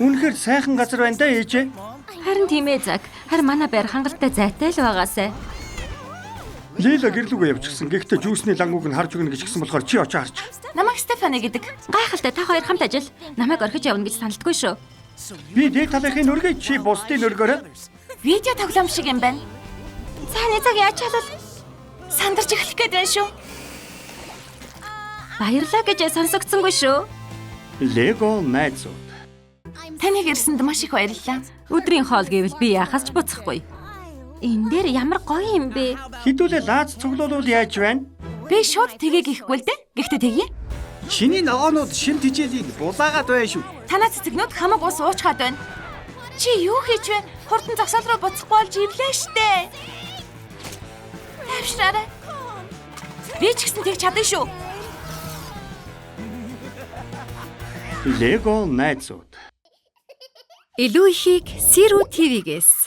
Үнэхээр сайхан газар байна да ээжээ. Харин тийм ээ Зак. Харин манай байр хангалттай зайтай л байгаасай. Лила гэрлүүгээ явчихсан. Гэхдээ жүүсний лангууг нь харж өгнө гэж гисэн болохоор чи очоо харч. Намайг Стефани гэдэг. Гайхалтай та хоёр хамт ажил. Намайг орхиж явна гэж саналтгүй шүү. Би дээд талынхын нүргээ чи бусдын нүргөөрөө. Видео тоглоом шиг юм байна. Цааны цаг яаж чадвал сандарч эхлэх гээд байна шүү. Баярлаа гэж сонсогдсонгүй шүү. Лего найзууд. Таныг ирсэнд маш их баярлалаа. Өдрийн хоол гэвэл би яхаас ч буцахгүй. Энэ дээр ямар гоё юм бэ? Хідүүлээ лааз цуглуулвал яаж байна? Би шууд тгээ гихгүй л дээ. Гэхдээ тгий. Чиний ногоонууд шин тижээлийг булаагаад байна шүү. Танаа цэцэгнүүд хамаг ус уучгаад байна. Чи юу хийж вэ? Хурдан зогсоол руу буцахгүй болж ивлээ штэ. Тавшраарай. Би ч гэсэн тэг чадна шүү. Лего найзууд. Илүү ихийг Сиро ТV-гээс